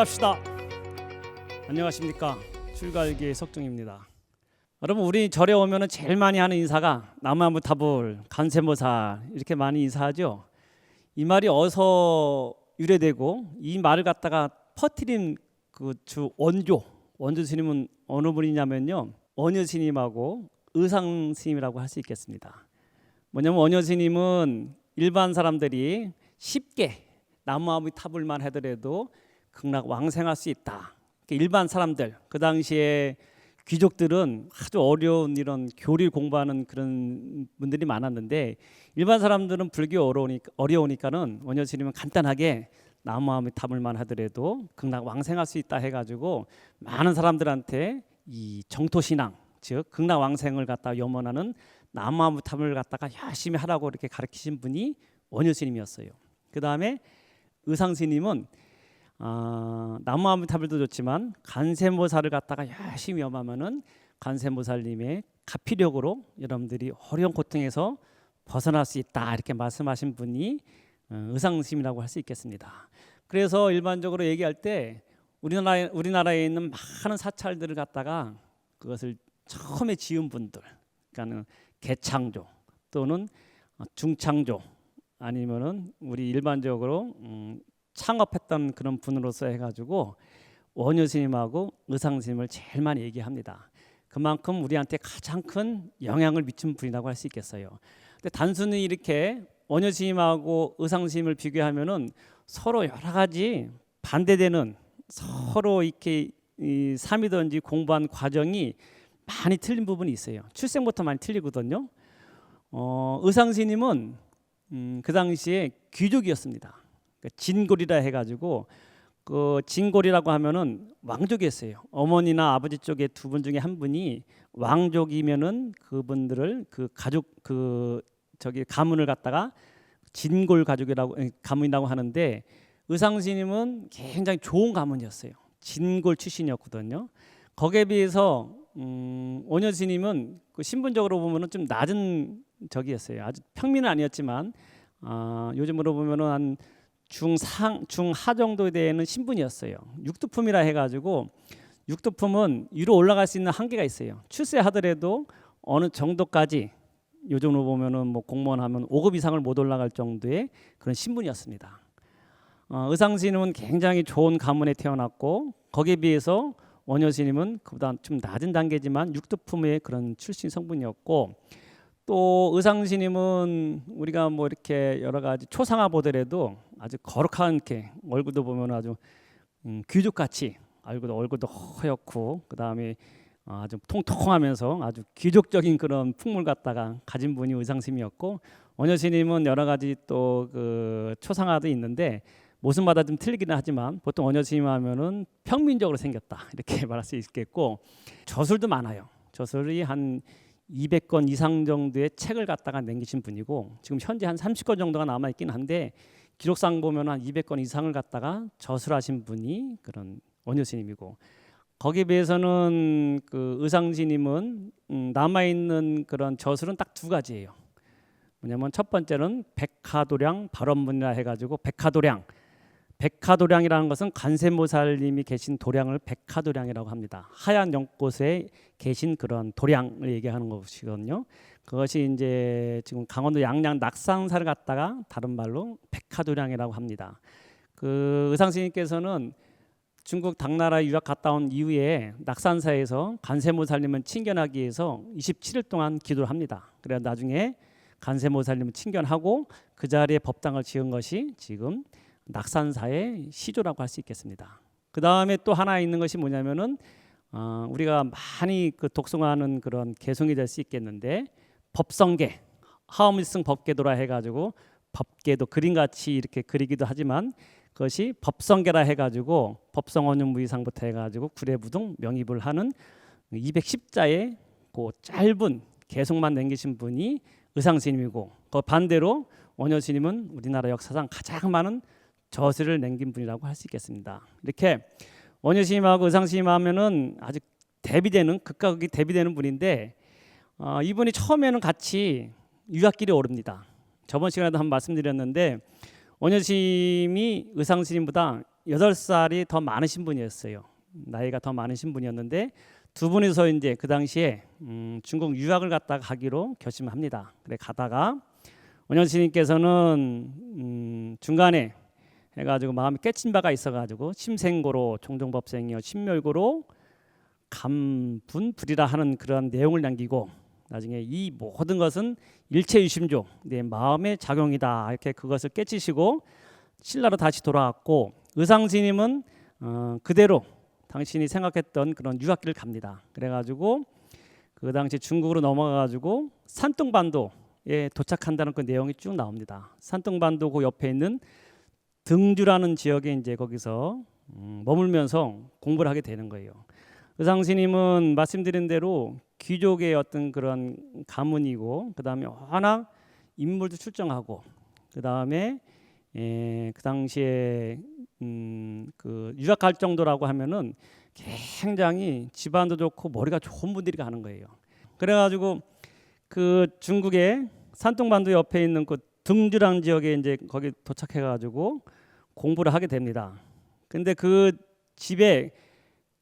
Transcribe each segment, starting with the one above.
올라갑시다. 안녕하십니까, 출가일기의 석중입니다. 여러분, 우리 절에 오면은 제일 많이 하는 인사가 나무아미타불, 간세모살 이렇게 많이 인사하죠. 이 말이 어디서 유래되고 이 말을 갖다가 퍼뜨린 그 주 원조 스님은 어느 분이냐면요, 원효 스님하고 의상 스님이라고 할 수 있겠습니다. 뭐냐면 원효 스님은 일반 사람들이 쉽게 나무아미타불만 하더라도 극락 왕생할 수 있다. 일반 사람들, 그 당시에 귀족들은 아주 어려운 이런 교리를 공부하는 그런 분들이 많았는데, 일반 사람들은 불교 어려우니까는 원효 스님은 간단하게 나무아미타불만 하더라도 극락 왕생할 수 있다 해가지고 많은 사람들한테 이 정토신앙, 즉 극락 왕생을 갖다 염원하는 나무아미타불을 갖다가 열심히 하라고 이렇게 가르치신 분이 원효 스님이었어요. 그 다음에 의상 스님은 나무아미타불도 좋지만 간세모살을 갖다가 열심히 염하면은 간세모살님의 가피력으로 여러분들이 어려운 고통에서 벗어날 수 있다, 이렇게 말씀하신 분이 의상 스님이라고 할 수 있겠습니다. 그래서 일반적으로 얘기할 때 우리나라에 있는 많은 사찰들을 갖다가 그것을 처음에 지은 분들, 그러니까는 개창조 또는 중창조, 아니면은 우리 일반적으로 창업했던 그런 분으로서 해가지고 원효 스님하고 의상 스님을 제일 많이 얘기합니다. 그만큼 우리한테 가장 큰 영향을 미친 분이라고 할 수 있겠어요. 근데 단순히 이렇게 원효 스님하고 의상 스님을 비교하면은 서로 여러 가지 반대되는, 서로 이렇게 삼이든지 공부한 과정이 많이 틀린 부분이 있어요. 출생부터 많이 틀리거든요. 의상 스님은 그 당시에 귀족이었습니다. 진골이라 해가지고, 그 진골이라고 하면은 왕족이었어요. 어머니나 아버지 쪽에 두 분 중에 한 분이 왕족이면은 그분들을 그 가족 가문을 갖다가 진골 가문이라고 하는데, 의상 스님은 굉장히 좋은 가문이었어요. 진골 출신이었거든요. 거기에 비해서 원효 스님은 그 신분적으로 보면은 좀 낮은 적이었어요. 아주 평민은 아니었지만 요즘으로 보면은 한 중하 정도에 되는 신분이었어요. 육두품이라 해가지고, 육두품은 위로 올라갈 수 있는 한계가 있어요. 출세하더라도 어느 정도까지, 요즘으로 보면은 뭐 공무원 하면 5급 이상을 못 올라갈 정도의 그런 신분이었습니다. 의상 스님은 굉장히 좋은 가문에 태어났고, 거기에 비해서 원효 스님은 그보다 좀 낮은 단계지만 육두품의 그런 출신 성분이었고, 또 의상 스님은 우리가 뭐 이렇게 여러 가지 초상화 보더라도 아주 거룩한, 이렇게 얼굴도 보면 아주 귀족같이, 얼굴도 허옇고, 그 다음에 아주 통통하면서 아주 귀족적인 그런 풍물 갖다가 가진 분이 의상 스님이었고, 원효 스님은 여러 가지 또 그 초상화도 있는데 모습마다 좀 틀리기는 하지만 보통 원효 스님 하면은 평민적으로 생겼다, 이렇게 말할 수 있겠고, 저술도 많아요. 저술이 한 200권 이상 정도의 책을 갖다가 남기신 분이고, 지금 현재 한 30권 정도가 남아 있긴 한데 기록상 보면 한 200권 이상을 갖다가 저술하신 분이 그런 원효 스님이고, 거기에 비해서는 그 의상 스님은 남아 있는 그런 저술은 딱 두 가지예요. 뭐냐면 첫 번째는 백화도량 발원문이라 해가지고, 백화도량이라는 것은 간세모살님이 계신 도량을 백화도량이라고 합니다. 하얀 연꽃에 계신 그런 도량을 얘기하는 것이거든요. 그것이 이제 지금 강원도 양양 낙산사를 갖다가 다른 말로 백화도량이라고 합니다. 그 의상 스님께서는 중국 당나라에 유학 갔다 온 이후에 낙산사에서 간세모살님을 친견하기 위해서 27일 동안 기도를 합니다. 그래 나중에 간세모살님을 친견하고 그 자리에 법당을 지은 것이 지금 낙산사의 시조라고 할 수 있겠습니다. 그 다음에 또 하나 있는 것이 뭐냐면은 우리가 많이 그 독송하는 그런 개송이 될 수 있겠는데, 법성계, 하엄일승 법계도라 해가지고, 법계도 그림같이 이렇게 그리기도 하지만 그것이 법성계라 해가지고 법성원흉무이상부터 해가지고 구례부동 명입을 하는 210자의 그 짧은 개송만 남기신 분이 의상 스님이고, 그 반대로 원효 스님은 우리나라 역사상 가장 많은 저술을 남긴 분이라고 할 수 있겠습니다. 이렇게 원효 스님하고 의상 스님 하면은 아주 극과 극이 대비되는 분인데, 이분이 처음에는 같이 유학길에 오릅니다. 저번 시간에도 한번 말씀드렸는데 원효 스님이 의상 스님보다 8살이 더 많으신 분이었어요. 나이가 더 많으신 분이었는데 두 분이서 이제 그 당시에 중국 유학을 갔다가 가기로 결심합니다. 그래 가다가 원효 스님께서는 중간에 해가지고 마음이 깨친 바가 있어가지고 심생고로 종종법생이여 심멸고로 감분불이라 하는 그런 내용을 남기고 나중에 이 모든 것은 일체유심조 내 마음의 작용이다 이렇게 그것을 깨치시고 신라로 다시 돌아왔고 의상스님은 그대로 당신이 생각했던 그런 유학길을 갑니다. 그래가지고 그 당시 중국으로 넘어가가지고 산둥반도에 도착한다는 그 내용이 쭉 나옵니다. 산둥반도 그 옆에 있는 등주라는 지역에 이제 거기서 머물면서 공부를 하게 되는 거예요. 의상스님은 말씀드린 대로 귀족의 어떤 그런 가문이고 그 다음에 워낙 인물도 출정하고 그 다음에 그 당시에 그 유학 갈 정도라고 하면은 굉장히 집안도 좋고 머리가 좋은 분들이 가는 거예요. 그래가지고 그 중국의 산둥반도 옆에 있는 그 등주라는 지역에 이제 거기 도착해가지고 공부를 하게 됩니다. 근데 그 집에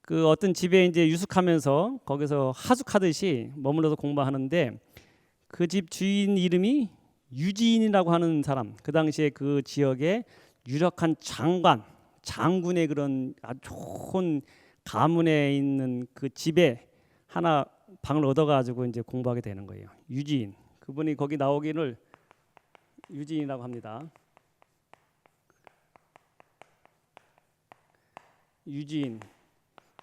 그 어떤 집에 이제 유숙하면서 거기서 하숙하듯이 머물러서 공부하는데 그 집 주인 이름이 유지인이라고 하는 사람, 그 당시에 그 지역의 유력한 장군의 그런 아주 좋은 가문에 있는 그 집에 하나 방을 얻어가지고 이제 공부하게 되는 거예요. 유지인, 그분이 거기 나오기를 유지인이라고 합니다. 유지인,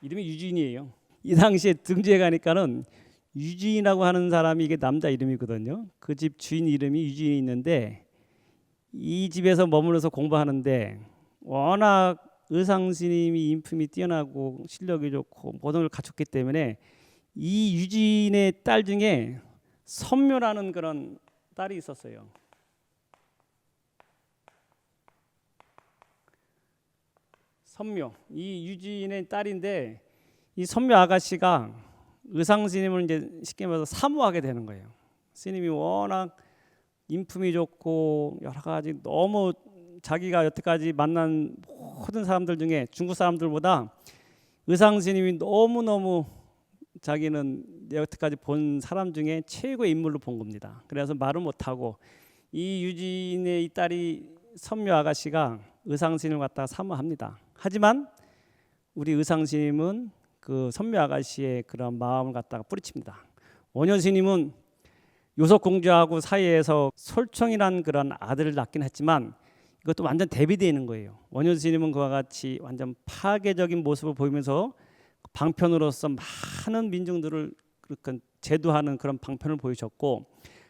이름이 유지인이에요. 이 당시에 등지에 가니까는 유지인이라고 하는 사람이 이게 남자 이름이거든요. 그 집 주인 이름이 유지인이 있는데 이 집에서 머물러서 공부하는데 워낙 의상스님이 인품이 뛰어나고 실력이 좋고 모든 걸 갖췄기 때문에 이 유지인의 딸 중에 선묘라는 그런 딸이 있었어요. 선묘, 이 유지인의 딸인데 이 선묘 아가씨가 의상스님을 이제 쉽게 말해서 사모하게 되는 거예요. 스님이 워낙 인품이 좋고 여러 가지 너무 자기가 여태까지 만난 모든 사람들 중에 중국 사람들보다 의상스님이 너무너무 자기는 여태까지 본 사람 중에 최고의 인물로 본 겁니다. 그래서 말을 못하고 이 유진의 이 딸이 선묘 아가씨가 의상스님을 갖다가 사모합니다. 하지만 우리 의상스님은 그 선묘 아가씨의 그런 마음을 갖다가 뿌리칩니다. 원효스님은 요석공주하고 사이에서 솔청이란 그런 아들을 낳긴 했지만 이것도 완전 대비되어 있는 거예요. 원효스님은 그와 같이 완전 파괴적인 모습을 보이면서 방편으로서 많은 민중들을 제도하는 그런 방편을 보이셨고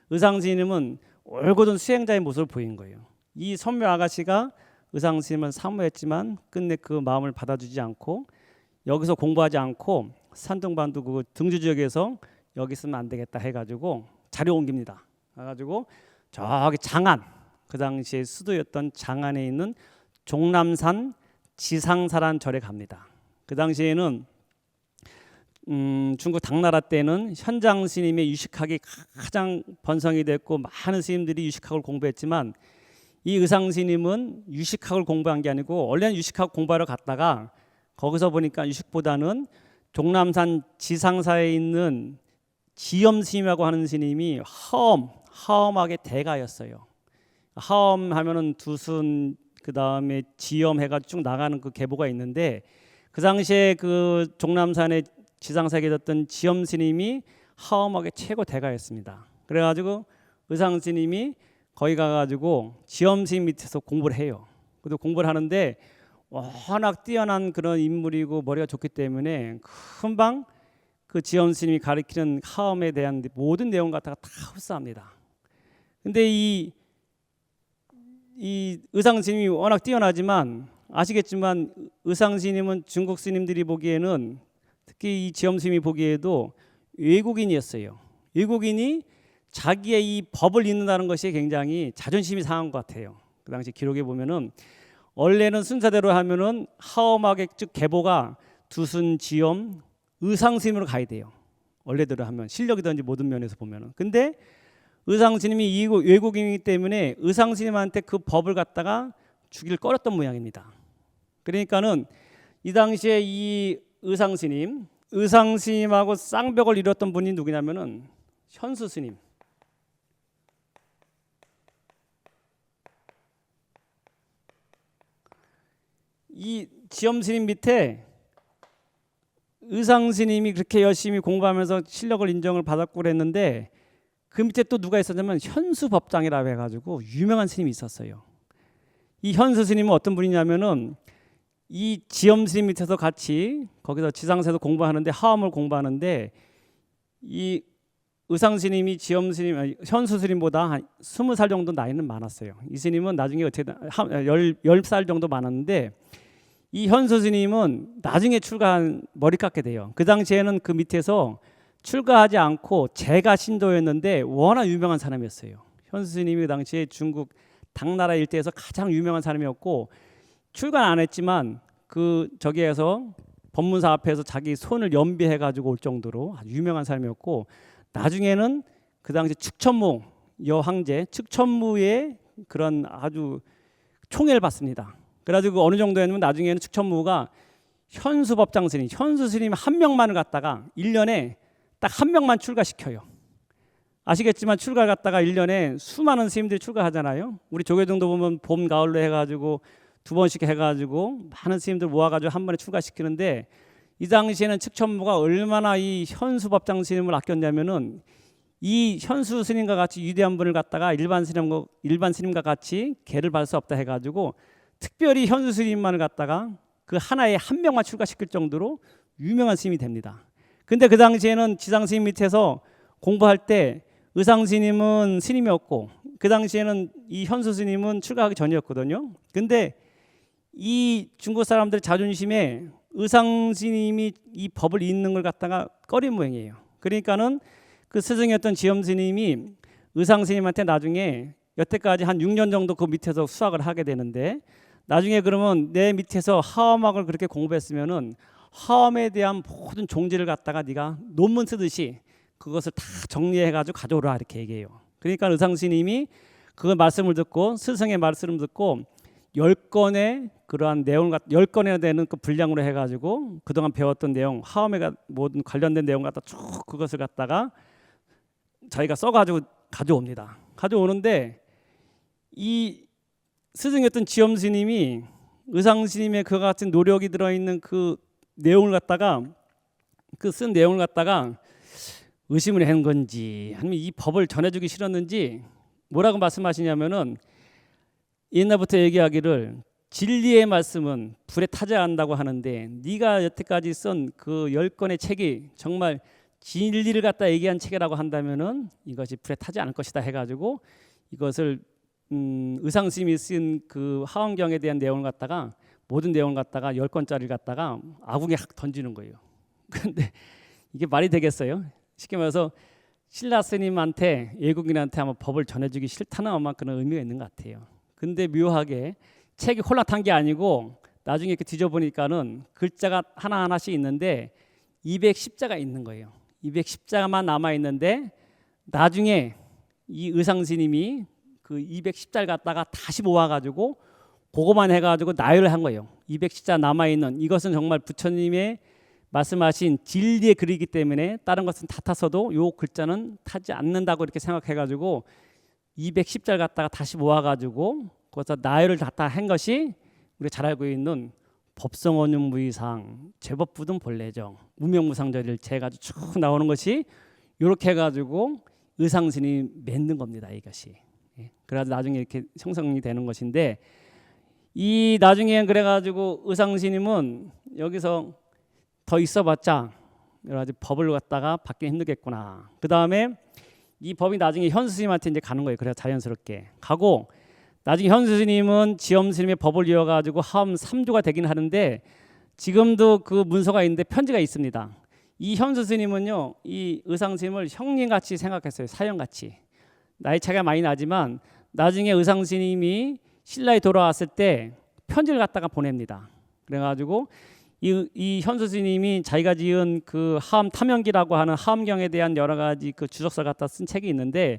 의상스님은 올곧은 수행자의 모습을 보인 거예요. 이 선묘 아가씨가 의상스님을 사모했지만 끝내 그 마음을 받아주지 않고 여기서 공부하지 않고 산둥반도 그 등주 지역에서 여기 있으면 안 되겠다 해가지고 자리 옮깁니다. 그래가지고 저기 장안, 그 당시에 수도였던 장안에 있는 종남산 지상사란 절에 갑니다. 그 당시에는 중국 당나라 때는 현장 스님의 유식학이 가장 번성이 됐고 많은 스님들이 유식학을 공부했지만 이 의상 스님은 유식학을 공부한 게 아니고 원래는 유식학 공부하러 갔다가 거기서 보니까 유식보다는 종남산 지상사에 있는 지엄 스님이라고 하는 스님이 하엄하게 대가였어요. 하엄하면은 두순 그 다음에 지엄 해가 쭉 나가는 그 계보가 있는데 그 당시에 그 종남산에 지상사에 계셨던 지엄 스님이 하엄하게 최고 대가였습니다. 그래가지고 의상 스님이 거기 가가지고 지엄 스님 밑에서 공부를 해요. 그래도 공부를 하는데 워낙 뛰어난 그런 인물이고 머리가 좋기 때문에 금방 그 지엄 스님이 가르치는 하엄에 대한 모든 내용 갖다가 다 흡수합니다. 근데 이 의상 스님이 워낙 뛰어나지만 아시겠지만 의상 스님은 중국 스님들이 보기에는 특히 이 지엄 스님이 보기에도 외국인이었어요. 외국인이 자기의 이 법을 읽는다는 것이 굉장히 자존심이 상한 것 같아요. 그 당시 기록에 보면은 원래는 순서대로 하면은 하엄하게 즉 계보가 두순, 지엄, 의상 스님으로 가야 돼요. 원래대로 하면 실력이든지 모든 면에서 보면은. 근데 의상 스님이 외국인이기 때문에 의상 스님한테 그 법을 갖다가 주기를 꺼렸던 모양입니다. 그러니까는 이 당시에 이 의상스님하고 쌍벽을 이뤘던 분이 누구냐면은 현수스님. 이 지엄스님 밑에 의상스님이 그렇게 열심히 공부하면서 실력을 인정을 받았고 그랬는데 그 밑에 또 누가 있었냐면 현수법장이라고 해가지고 유명한 스님이 있었어요. 이 현수스님은 어떤 분이냐면은 이 지엄스님 밑에서 같이 거기서 지상세도 공부하는데 하엄을 공부하는데 이 의상스님이 현수스님보다 한 20살 정도 나이는 많았어요. 이 스님은 나중에 어떻게 10살 정도 많았는데 이 현수스님은 나중에 출가한 머리 깎게 돼요. 그 당시에는 그 밑에서 출가하지 않고 제가 신도였는데 워낙 유명한 사람이었어요. 현수스님이 그 당시에 중국 당나라 일대에서 가장 유명한 사람이었고 출가는 안 했지만 그 저기에서 법문사 앞에서 자기 손을 연비해 가지고 올 정도로 아주 유명한 사람이었고 나중에는 그 당시 측천무 여황제 측천무의 그런 아주 총애를 받습니다. 그래가지고 어느 정도였냐면 나중에는 측천무가 현수법장 스님, 현수 스님 한 명만을 갖다가 1년에 딱 한 명만 출가시켜요. 아시겠지만 출가 갔다가 1년에 수많은 스님들이 출가하잖아요. 우리 조계종도 보면 봄, 가을로 해가지고 2번씩 해가지고 많은 스님들 모아가지고 한 번에 출가시키는데 이 당시에는 측천무가 얼마나 이 현수법장 스님을 아꼈냐면은 이 현수 스님과 같이 위대한 분을 갖다가 일반 스님과 같이 계를 받을 수 없다 해가지고 특별히 현수 스님만을 갖다가 그 하나에 한 명만 출가시킬 정도로 유명한 스님이 됩니다. 근데 그 당시에는 지상 스님 밑에서 공부할 때 의상 스님은 스님이었고 그 당시에는 이 현수 스님은 출가하기 전이었거든요. 근데 이 중국 사람들 자존심에 의상 스님이 이 법을 잇는 걸 갖다가 꺼린 모양이에요. 그러니까는 그 스승이었던 지엄 스님이 의상 스님한테 나중에 여태까지 한 6년 정도 그 밑에서 수학을 하게 되는데 나중에 그러면 내 밑에서 하엄학을 그렇게 공부했으면은 하엄에 대한 모든 종지를 갖다가 네가 논문 쓰듯이 그것을 다 정리해가지고 가져오라 이렇게 얘기해요. 그러니까 의상 스님이 그 말씀을 듣고 스승의 말씀을 듣고 10건의 그러한 내용을 10건에 되는 그 분량으로 해가지고 그동안 배웠던 내용 하엄에 모든 관련된 내용 갖다 쭉 그것을 갖다가 자기가 써가지고 가져옵니다. 가져오는데 이 스승이었던 지엄 스님이 의상 스님의 그와 같은 노력이 들어있는 그 내용을 갖다가 그 쓴 내용을 갖다가 의심을 한 건지 아니면 이 법을 전해주기 싫었는지 뭐라고 말씀하시냐면은 옛날부터 얘기하기를 진리의 말씀은 불에 타지 않는다고 하는데 네가 여태까지 쓴 그 10건의 책이 정말 진리를 갖다 얘기한 책이라고 한다면은 이것이 불에 타지 않을 것이다 해가지고 이것을 의상 스님이 쓴 그 하엄경에 대한 내용을 갖다가 모든 내용을 갖다가 10건짜리를 갖다가 아궁에 확 던지는 거예요. 그런데 이게 말이 되겠어요? 쉽게 말해서 신라 스님한테 외국인한테 아마 법을 전해주기 싫다는 아마 그런 의미가 있는 것 같아요. 근데 묘하게 책이 콜라탄 게 아니고 나중에 이렇게 뒤져보니까는 글자가 하나하나씩 있는데 210자가 있는 거예요. 210자만 남아 있는데 나중에 이 의상 스님이 그 210자를 갖다가 다시 모아가지고 그거만 해가지고 나열을 한 거예요. 210자 남아 있는 이것은 정말 부처님의 말씀하신 진리의 글이기 때문에 다른 것은 다 탔어도 요 글자는 타지 않는다고 이렇게 생각해가지고 210자를 갖다가 다시 모아가지고 거기서 나열을 다 한 것이 우리가 잘 알고 있는 법성원윤 무의상 제법부든 본래정 무명무상절일 재가지고 쭉 나오는 것이 이렇게 해가지고 의상스님이 맺는 겁니다. 이것이. 그래서 나중에 이렇게 형성이 되는 것인데 이 나중에 그래가지고 의상스님은 여기서 더 있어봤자 여러 가지 법을 갖다가 받기 힘들겠구나. 그 다음에 이 법이 나중에 현수스님한테 이제 가는 거예요. 그래서 자연스럽게 가고 나중에 현수스님은 지엄스님의 법을 이어가지고 하엄 3조가 되긴 하는데 지금도 그 문서가 있는데 편지가 있습니다. 이 현수스님은요, 이 의상스님을 형님같이 생각했어요. 사형같이. 나이 차이가 많이 나지만 나중에 의상스님이 신라에 돌아왔을 때 편지를 갖다가 보냅니다. 그래가지고 이 현수스님이 자기가 지은 그 하엄 탐연기라고 하는 하엄경에 대한 여러 가지 그 주석서 갖다 쓴 책이 있는데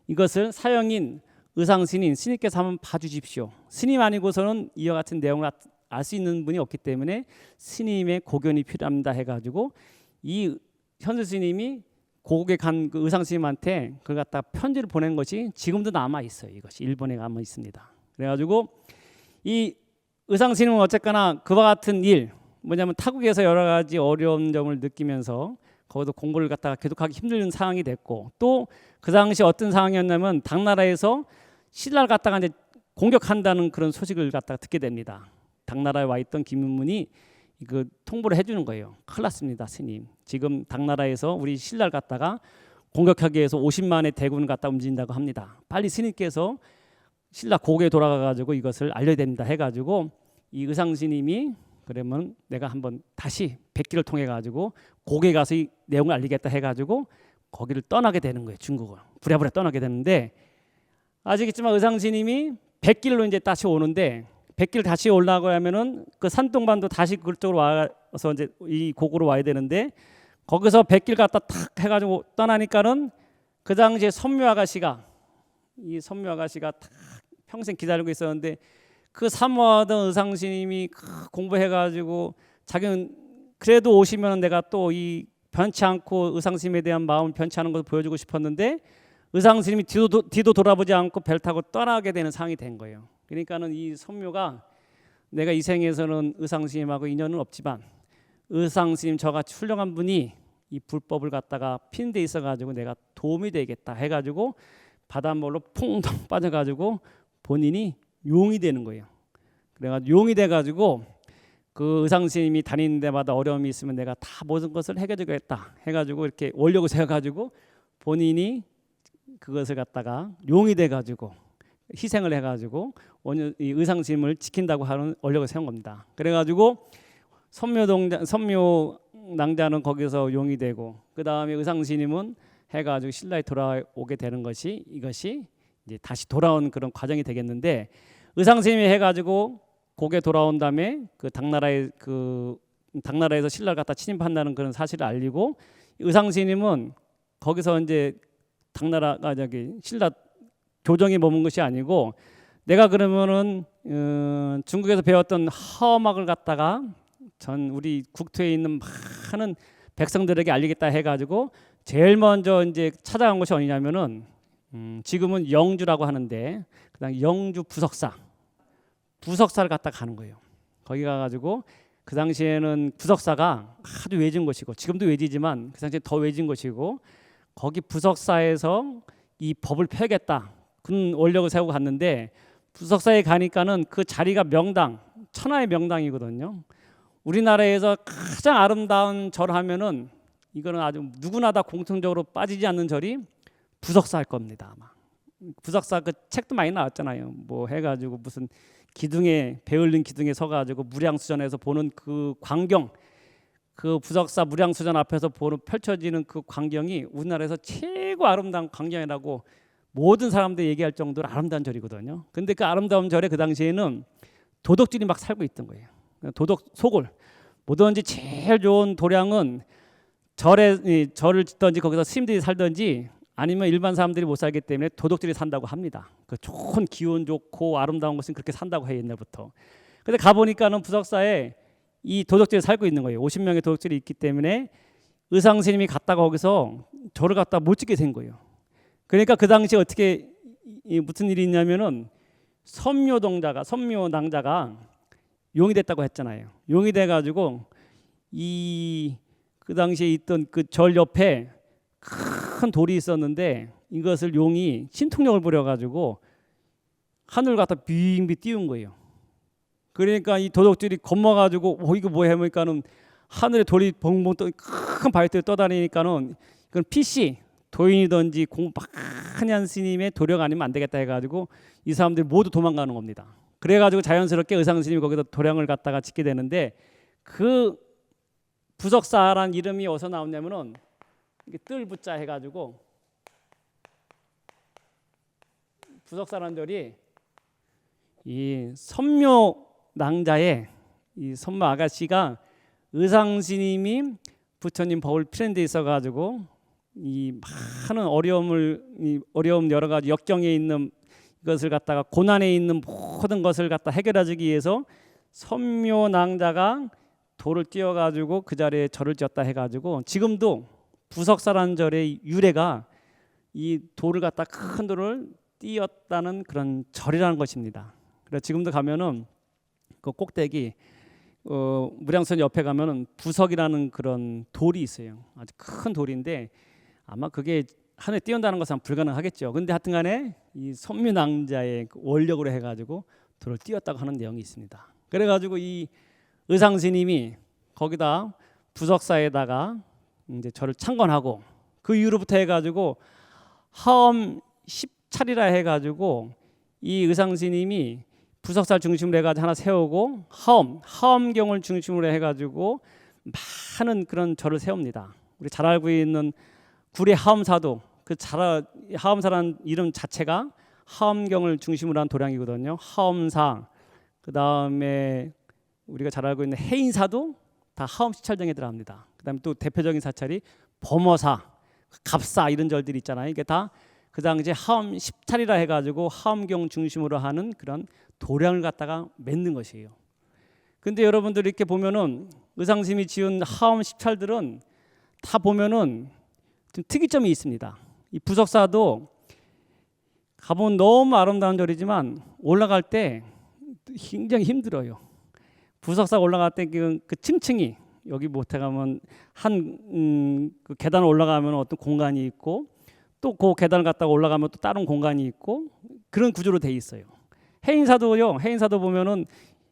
이것을 사형인 의상스님 스님께서 한번 봐주십시오. 스님 아니고서는 이와 같은 내용을 알 수 있는 분이 없기 때문에 스님의 고견이 필요합니다 해가지고 이 현수 스님이 고국에 간 그 의상 스님한테 그걸 갖다가 편지를 보낸 것이 지금도 남아 있어요. 이것이 일본에 남아 있습니다. 그래가지고 이 의상 스님은 어쨌거나 그와 같은 일, 뭐냐면 타국에서 여러 가지 어려운 점을 느끼면서 거기서 공부를 갖다가 계속하기 힘든 상황이 됐고, 또 그 당시 어떤 상황이었냐면 당나라에서 신라를 갖다가 이제 공격한다는 그런 소식을 갖다가 듣게 됩니다. 당나라에 와 있던 김윤문이 그 통보를 해주는 거예요. 큰일 났습니다, 스님. 지금 당나라에서 우리 신라를 갖다가 공격하기 위해서 50만의 대군을 갖다 움직인다고 합니다. 빨리 스님께서 신라 고국에 돌아가가지고 이것을 알려야 됩니다 해가지고 이 의상 스님이 그러면 내가 한번 다시 백기를 통해 가지고 고국에 가서 이 내용을 알리겠다 해가지고 거기를 떠나게 되는 거예요. 중국을 부랴부랴 떠나게 되는데, 아시겠지만 의상 스님이 백길로 이제 다시 오는데, 백길 다시 올라가고 하면은 그 산동반도 다시 그쪽으로 와서 이제 이 고구로 와야 되는데, 거기서 백길 갖다 탁 해가지고 떠나니까는 그 당시에 선묘 아가씨가 탁 평생 기다리고 있었는데, 그 사모하던 의상 스님이 공부해가지고 자기는 그래도 오시면 내가 또 이 변치 않고 의상 스님에 대한 마음을 변치 않은 것을 보여주고 싶었는데, 의상 스님이 뒤도 돌아보지 않고 배를 타고 떠나게 되는 상황이 된 거예요. 그러니까는 이 선묘가 내가 이 생에서는 의상 스님하고 인연은 없지만 의상 스님 저같이 훌륭한 분이 이 불법을 갖다가 피는 데 있어 가지고 내가 도움이 되겠다 해가지고 바닷물로 퐁덩 빠져가지고 본인이 용이 되는 거예요. 그래가지고 용이 돼가지고 그 의상 스님이 다니는 데마다 어려움이 있으면 내가 다 모든 것을 해결해주겠다 해가지고 이렇게 원력을 세워가지고 본인이 그것을 갖다가 용이 돼가지고 희생을 해가지고 이 의상 스님을 지킨다고 하는 원력을 세운 겁니다. 그래가지고 선묘 낭자는 거기서 용이 되고, 그 다음에 의상 스님은 해가지고 신라에 돌아오게 되는 것이 이것이 이제 다시 돌아온 그런 과정이 되겠는데, 의상 스님이 해가지고 고개 돌아온 다음에 그 당나라에서 신라를 갖다 침입한다는 그런 사실을 알리고, 의상 스님은 거기서 이제 당나라가 신라 교정에 머문 것이 아니고, 내가 그러면은 중국에서 배웠던 하어막을 갖다가 전 우리 국토에 있는 많은 백성들에게 알리겠다 해가지고 제일 먼저 이제 찾아간 곳이 어디냐면은 지금은 영주라고 하는데, 그다음 영주 부석사를 갖다 가는 거예요. 거기 가가지고 그 당시에는 부석사가 아주 외진 곳이고, 지금도 외지지만 그 당시에 더 외진 곳이고, 거기 부석사에서 이 법을 펴겠다 그런 원력을 세우고 갔는데, 부석사에 가니까는 그 자리가 명당, 천하의 명당이거든요. 우리나라에서 가장 아름다운 절 하면은 이거는 아주 누구나 다 공통적으로 빠지지 않는 절이 부석사일 겁니다. 아마 부석사 그 책도 많이 나왔잖아요. 뭐 해가지고 무슨 기둥에 배울린 기둥에 서가지고 무량수전에서 보는 그 광경, 그 부석사 무량수전 앞에서 보는 펼쳐지는 그 광경이 우리나라에서 최고 아름다운 광경이라고 모든 사람들이 얘기할 정도로 아름다운 절이거든요. 근데 그 아름다운 절에 그 당시에는 도덕질이 막 살고 있던 거예요. 도덕 소골, 뭐든지 제일 좋은 도량은 절을 짓든지 거기서 스님들이 살든지 아니면 일반 사람들이 못 살기 때문에 도덕질이 산다고 합니다. 그 좋은 기운 좋고 아름다운 것은 그렇게 산다고 해요, 옛날부터. 근데 가보니까는 부석사에 이 도덕질이 살고 있는 거예요. 50명의 도덕질이 있기 때문에 의상 스님이 갔다가 거기서 절을 갖다 못 짓게 된 거예요. 그러니까 그 당시에 어떻게 무슨 일이 있냐면은 선묘 낭자가 용이 됐다고 했잖아요. 용이 돼가지고 그 당시에 있던 그 절 옆에 큰 돌이 있었는데, 이것을 용이 신통력을 부려가지고 하늘 갖다 빙빙 띄운 거예요. 그러니까 이 도둑들이 겁먹어가지고 이거 뭐야 하니까는 하늘에 돌이 벙벙 큰 바위들이 떠다니니까는 이건 PC 도인이든지 공부 많이 한 스님의 도력 아니면 안 되겠다 해가지고 이 사람들이 모두 도망가는 겁니다. 그래가지고 자연스럽게 의상 스님이 거기서 도량을 갖다가 짓게 되는데, 그 부석사란 이름이 어디서 나왔냐면은 뜰부자 해가지고 부석사란 절이 이 선묘 낭자의 이 선묘 아가씨가 의상 스님이 부처님 법을 피는 데 있어가지고 이 많은 어려움 여러 가지 역경에 있는 것을 갖다가 고난에 있는 모든 것을 갖다 해결하기 위해서 선묘낭자가 돌을 띄어가지고 그 자리에 절을 지었다 해가지고 지금도 부석사라는 절의 유래가 이 돌을 갖다 큰 돌을 띄었다는 그런 절이라는 것입니다. 그래서 지금도 가면은 그 꼭대기 무량선 옆에 가면은 부석이라는 그런 돌이 있어요. 아주 큰 돌인데 아마 그게 하늘에 띄운다는 것은 불가능하겠죠. 근데 하여튼간에 이 선묘낭자의 원력으로 해가지고 돌을 띄었다고 하는 내용이 있습니다. 그래가지고 이 의상스님이 거기다 부석사에다가 이제 절을 창건하고 그 이후로부터 해가지고 하엄 10차리라 해가지고 이 의상스님이 부석사를 중심으로 해가지고 하나 세우고 하엄경을 중심으로 해가지고 많은 그런 절을 세웁니다. 우리 잘 알고 있는 구례 하엄사도 그 하엄사라는 이름 자체가 하엄경을 중심으로 한 도량이거든요. 하엄사, 그 다음에 우리가 잘 알고 있는 해인사도 다 하엄 10차정에 들어갑니다. 그 다음에 또 대표적인 사찰이 범어사, 갑사 이런 절들이 있잖아요. 이게 다 그 당시에 하엄 10차리라 해가지고 하엄경 중심으로 하는 그런 도량을 갖다가 맺는 것이에요. 근데 여러분들 이렇게 보면은 의상스님이 지은 하엄 10차들은 다 보면은 좀 특이점이 있습니다. 이 부석사도 가보면 너무 아름다운 절이지만 올라갈 때 굉장히 힘들어요. 부석사 올라갈 때 그 층층이 여기 못해 가면 그 계단을 올라가면 어떤 공간이 있고 또 그 계단을 갔다가 올라가면 또 다른 공간이 있고 그런 구조로 돼 있어요. 해인사도요. 해인사도 보면은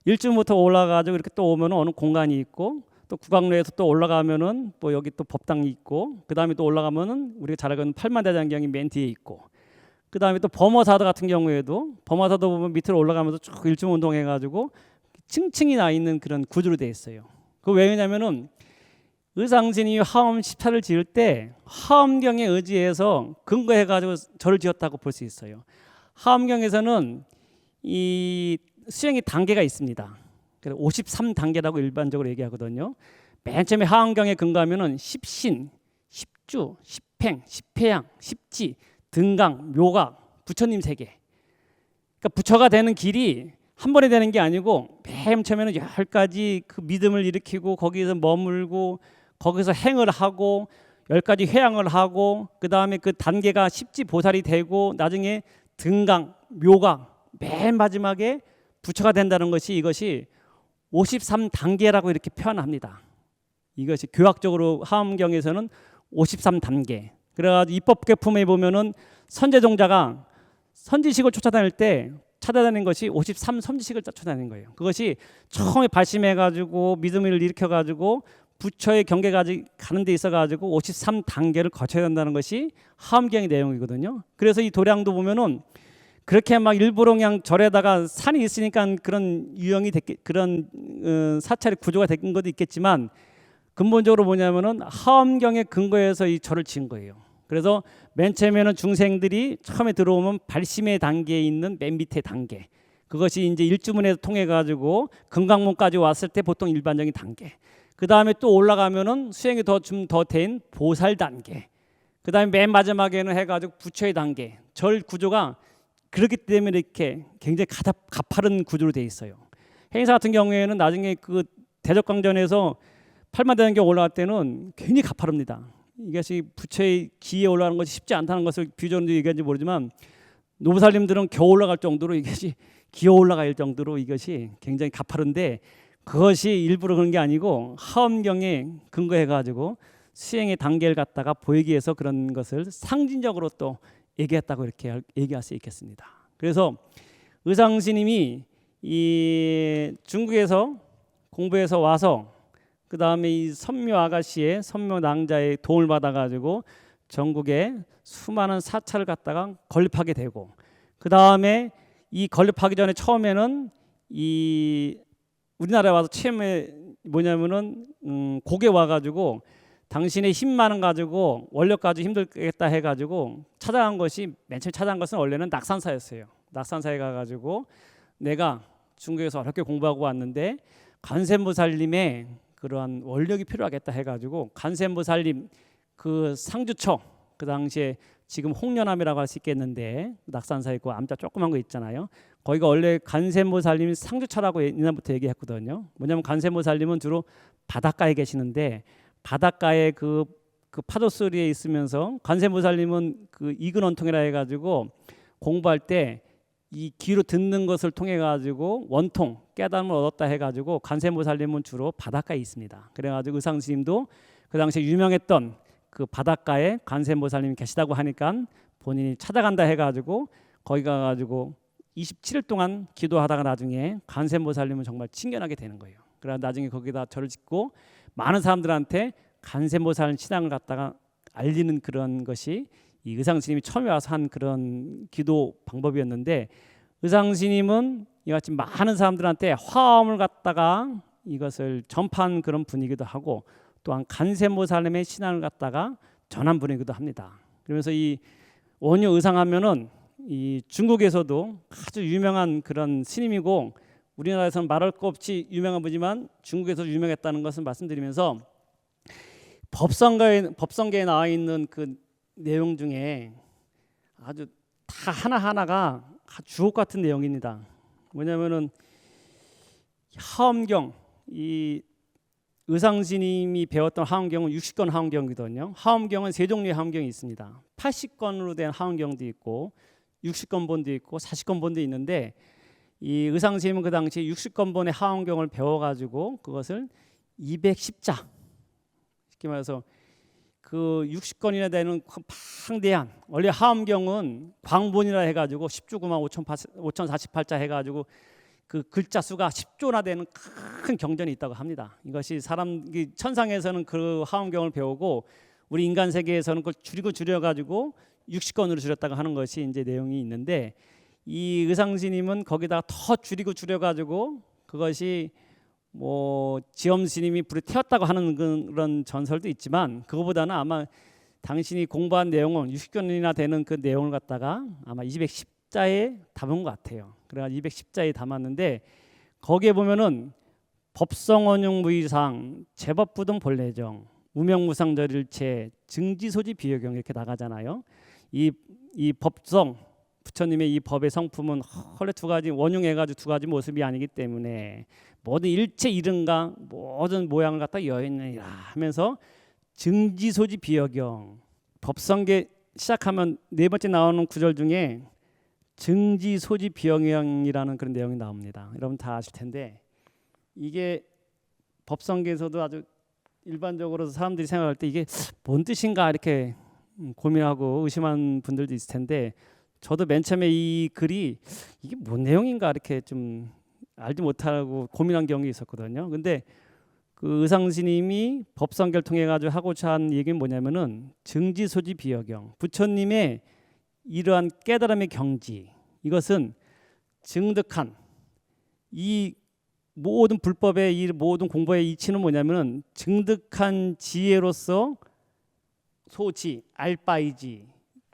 1층부터 올라가지고 이렇게 또 오면은 어느 공간이 있고 또 구강로에서 또 올라가면은 뭐 여기 또 법당이 있고 그 다음에 또 올라가면은 우리가 잘 알고 있는 팔만대장경이 맨 뒤에 있고 그 다음에 또 범어사도 같은 경우에도 범어사도 보면 밑으로 올라가면서 쭉 일중 운동해가지고 층층이 나 있는 그런 구조로 돼 있어요. 그 왜냐면은 의상스님이 하엄 10차를 지을 때 하엄경에 의지해서 근거해가지고 절을 지었다고 볼 수 있어요. 하엄경에서는 이 수행의 단계가 있습니다. 53단계라고 일반적으로 얘기하거든요. 맨 처음에 하엄경에 근거하면은 십신, 십주, 십행, 십회양, 십지, 등강, 묘각, 부처님 세계. 그러니까 부처가 되는 길이 한 번에 되는 게 아니고 맨 처음에는 10가지 그 믿음을 일으키고 거기서 머물고 거기서 행을 하고 10가지 회양을 하고 그 다음에 그 단계가 십지보살이 되고 나중에 등강, 묘각 맨 마지막에 부처가 된다는 것이 이것이 53단계라고 이렇게 표현합니다. 이것이 교학적으로 하엄경에서는 53단계. 그래가지고 입법계품에 보면은 선제종자가 선지식을 쫓아다닐 때 찾아다닌 것이 53선지식을 쫓아다닌 거예요. 그것이 처음에 발심해가지고 믿음을 일으켜가지고 부처의 경계까지 가는 데 있어가지고 53단계를 거쳐야 된다는 것이 하엄경의 내용이거든요. 그래서 이 도량도 보면은 그렇게 막 일부러 그냥 절에다가 산이 있으니까 그런 유형이 그런 사찰의 구조가 된 것도 있겠지만 근본적으로 뭐냐면은 하엄경의 근거에서 이 절을 지은 거예요. 그래서 맨 처음에는 중생들이 처음에 들어오면 발심의 단계에 있는 맨 밑에 단계, 그것이 이제 일주문에서 통해 가지고 금강문까지 왔을 때 보통 일반적인 단계. 그 다음에 또 올라가면은 수행이 좀 더 된 보살 단계. 그 다음에 맨 마지막에는 해가지고 부처의 단계. 절 구조가 그렇기 때문에 이렇게 굉장히 가파른 구조로 돼 있어요. 해인사 같은 경우에는 나중에 그 대적광전에서 팔만대장경 올라갈 때는 굉장히 가파릅니다. 이것이 부처의 기에 올라가는 것이 쉽지 않다는 것을 비전도 얘기하는지 모르지만 노부살님들은 겨우 올라갈 정도로 이것이 기어 올라갈 정도로 이것이 굉장히 가파른데 그것이 일부러 그런 게 아니고 하엄경에 근거해가지고 수행의 단계를 갖다가 보이기 위해서 그런 것을 상징적으로 또 얘기했다고 이렇게 얘기할 수 있겠습니다. 그래서 의상스님이 이 중국에서 공부해서 와서 그 다음에 이 선묘 아가씨의 선묘낭자의 도움을 받아가지고 전국에 수많은 사찰을 갖다가 건립하게 되고 그 다음에 이 건립하기 전에 처음에는 이 우리나라에 와서 처음에 뭐냐면은 고개 와가지고 당신의 힘만은 가지고 원력 가지고 힘들겠다 해가지고 찾아간 것이 맨 처음 찾아간 것은 원래는 낙산사였어요. 낙산사에 가가지고 내가 중국에서 어렵게 공부하고 왔는데 관세음보살님의 그러한 원력이 필요하겠다 해가지고 관세음보살님 그 상주처 그 당시에 지금 홍련암이라고 할 수 있겠는데 낙산사 있고 암자 조그만 거 있잖아요. 거기가 원래 간세모살님이 상주차라고 옛날부터 얘기했거든요. 뭐냐면 간세모살님은 주로 바닷가에 계시는데 바닷가에 그 파도 소리에 있으면서 간세모살님은 그 이근원통이라 해가지고 공부할 때 이 귀로 듣는 것을 통해 가지고 원통 깨달음을 얻었다 해가지고 간세모살님은 주로 바닷가에 있습니다. 그래가지고 의상스님도 그 당시에 유명했던 그 바닷가에 간세모살님이 계시다고 하니까 본인이 찾아간다 해가지고 거기 가가지고 27일 동안 기도하다가 나중에 간세모살님은 정말 친견하게 되는 거예요. 그래서 나중에 거기다 절을 짓고 많은 사람들한테 간세모살 신앙을 갖다가 알리는 그런 것이 이 의상스님이 처음에 와서 한 그런 기도 방법이었는데, 의상스님은 이같이 많은 사람들한테 화엄을 갖다가 이것을 전파한 그런 분이기도 하고 또한 간세모살님의 신앙을 갖다가 전한 분이기도 합니다. 그러면서 이 원효 의상하면은 이 중국에서도 아주 유명한 그런 스님이고 우리나라에서는 말할 것 없이 유명한 분이지만 중국에서 유명했다는 것을 말씀드리면서 법성계에 나와 있는 그 내용 중에 아주 다 하나하나가 주옥 같은 내용입니다. 뭐냐면은 하엄경, 이 의상스님이 배웠던 하엄경은 60권 하엄경이거든요. 하엄경은 세 종류의 하엄경이 있습니다. 80권으로 된 하엄경도 있고 60권본도 있고 40권본도 있는데, 이 의상스님은 그 당시 60권본의 하엄경을 배워가지고 그것을 210자, 쉽게 말해서 그 60권이나 되는 방대한, 원래 하엄경은 광본이라 해가지고 10주구만 5048자 해가지고 그 글자 수가 10조나 되는 큰 경전이 있다고 합니다. 이것이 천상에서는 그 하엄경을 배우고 우리 인간 세계에서는 그걸 줄여가지고 60권으로 줄였다고 하는 것이 이제 내용이 있는데, 이 의상스님은 거기다가 더 줄여가지고 그것이 뭐 지엄스님이 불에 태웠다고 하는 그런 전설도 있지만, 그거보다는 아마 당신이 공부한 내용은 60권이나 되는 그 내용을 갖다가 아마 210자에 담은 것 같아요. 그래가지고 210자에 담았는데, 거기에 보면은 법성원용 제법부등 본래정 무명무상절일체 증지소지 비효경 이렇게 나가잖아요. 이 법성 부처님의 이 법의 성품은 원래 두 가지 원용해가지고 두 가지 모습이 아니기 때문에 모든 일체 이름과 모든 모양을 갖다 여인이라 하면서 증지소지 비효경, 법성계 시작하면 네 번째 나오는 구절 중에 증지소지 비효경이라는 그런 내용이 나옵니다. 여러분 다 아실 텐데, 이게 법성계에서도 아주 일반적으로 사람들이 생각할 때 이게 뭔 뜻인가 이렇게 고민하고 의심하는 분들도 있을 텐데, 저도 맨 처음에 이 글이 이게 뭔 내용인가 이렇게 좀 알지 못하고 고민한 경우가 있었거든요. 근데 그 의상스님이 법성계를 통해 가지고 하고자 한 얘기는 뭐냐면은 증지소지 비효경, 부처님의 이러한 깨달음의 경지, 이것은 증득한 이 모든 불법의 이 모든 공부의 이치는 뭐냐면은 증득한 지혜로서 소지 알바이지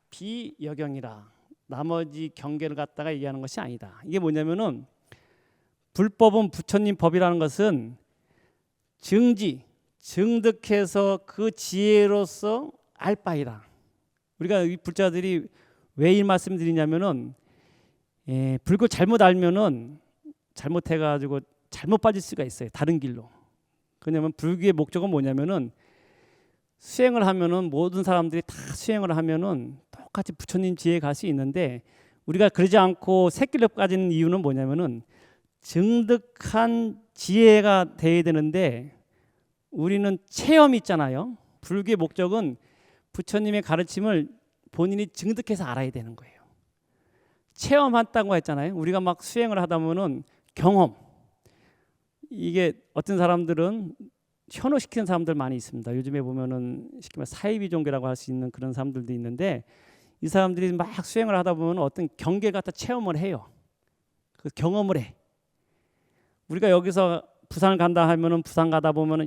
비여경이라, 나머지 경계를 갖다가 얘기하는 것이 아니다. 이게 뭐냐면은 불법은 부처님 법이라는 것은 증득해서 그 지혜로서 알바이라. 우리가 이 불자들이 왜 이 말씀드리냐면은 불교 잘못 알면은 잘못해가지고 잘못 빠질 수가 있어요. 다른 길로. 왜냐하면 불교의 목적은 뭐냐면은 수행을 하면은 모든 사람들이 다 수행을 하면은 똑같이 부처님 지혜에 갈 수 있는데, 우리가 그러지 않고 새길로 빠지는 이유는 뭐냐면은 증득한 지혜가 돼야 되는데 우리는 체험이 있잖아요. 불교의 목적은 부처님의 가르침을 본인이 증득해서 알아야 되는 거예요. 체험한다고 했잖아요. 우리가 막 수행을 하다 보면은 경험, 이게 어떤 사람들은 현혹시키는 사람들 많이 있습니다. 요즘에 보면은 쉽게 말해 사이비 종교라고 할 수 있는 그런 사람들도 있는데, 이 사람들이 막 수행을 하다 보면 어떤 경계 갖다 체험을 해요. 그 경험을 해. 우리가 여기서 부산을 간다 하면은 부산 가다 보면은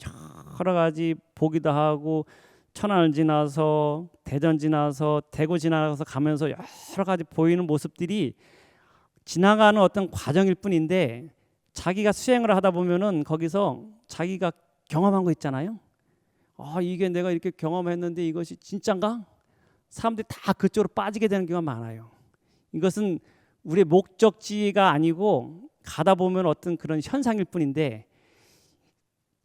여러 가지 보기도 하고, 천안을 지나서 대전 지나서 대구 지나서 가면서 여러 가지 보이는 모습들이 지나가는 어떤 과정일 뿐인데, 자기가 수행을 하다 보면은 거기서 자기가 경험한 거 있잖아요. 이게 내가 이렇게 경험했는데 이것이 진짠가? 사람들이 다 그쪽으로 빠지게 되는 경우가 많아요. 이것은 우리의 목적지가 아니고 가다 보면 어떤 그런 현상일 뿐인데,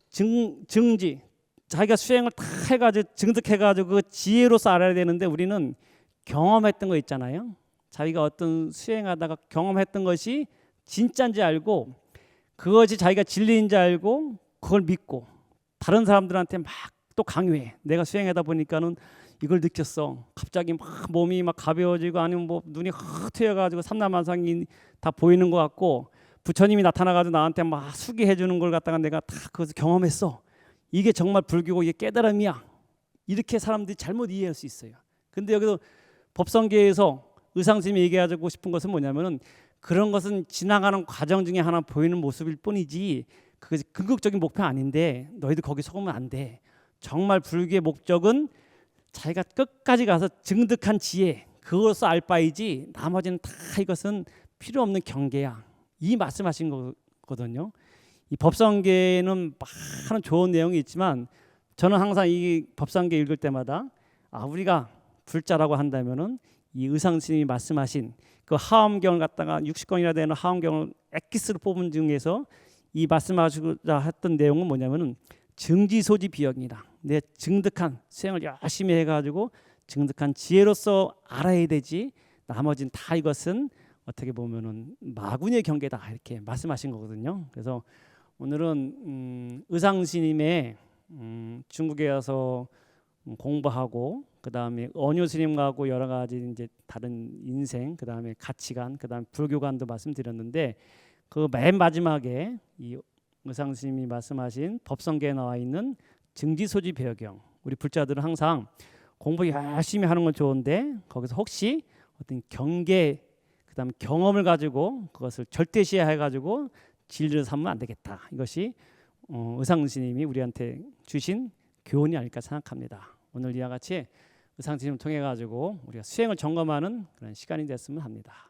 증지, 자기가 수행을 다 해가지고 증득해가지고 그 지혜로서 알아야 되는데, 우리는 경험했던 거 있잖아요. 자기가 어떤 수행하다가 경험했던 것이 진짜인지 알고, 그것이 자기가 진리인지 알고 그걸 믿고 다른 사람들한테 막 또 강요해. 내가 수행하다 보니까는 이걸 느꼈어. 갑자기 막 몸이 막 가벼워지고, 아니면 뭐 눈이 확 트여가지고 삼라만상이 다 보이는 것 같고, 부처님이 나타나가지고 나한테 막 수기해 주는 걸 갖다가 내가 다 그것을 경험했어. 이게 정말 불교고 이게 깨달음이야. 이렇게 사람들이 잘못 이해할 수 있어요. 근데 여기서 법성계에서 의상스님이 얘기하고 싶은 것은 뭐냐면은, 그런 것은 지나가는 과정 중에 하나 보이는 모습일 뿐이지 그것이 궁극적인 목표 아닌데, 너희들 거기 속으면 안 돼. 정말 불교의 목적은 자기가 끝까지 가서 증득한 지혜, 그것을 알 바이지 나머지는 다 이것은 필요 없는 경계야. 이 말씀하신 거거든요. 이 법성계는 많은 좋은 내용이 있지만, 저는 항상 이 법성계 읽을 때마다 우리가 불자라고 한다면은 이 의상스님이 말씀하신 그 하엄경을 갖다가 60권이나 되는 하엄경을 엑기스로 뽑은 중에서 이 말씀하시고자 했던 내용은 뭐냐면은, 증지소지 비역이다. 내 증득한 수행을 열심히 해가지고 증득한 지혜로서 알아야 되지, 나머지는 다 이것은 어떻게 보면은 마구니의 경계다, 이렇게 말씀하신 거거든요. 그래서 오늘은 의상스님의 중국에 와서 공부하고, 그 다음에 언유 스님하고 여러 가지 이제 다른 인생, 그 다음에 가치관, 그 다음에 불교관도 말씀드렸는데, 그 맨 마지막에 이 의상 스님이 말씀하신 법성계에 나와 있는 증지소지 배경, 우리 불자들은 항상 공부 열심히 하는 건 좋은데 거기서 혹시 어떤 경계, 그 다음에 경험을 가지고 그것을 절대시해 가지고 진리를 삼으면 안 되겠다. 이것이 의상 스님이 우리한테 주신 교훈이 아닐까 생각합니다. 오늘 이와 같이 의상 스님을 통해 가지고 우리가 수행을 점검하는 그런 시간이 됐으면 합니다.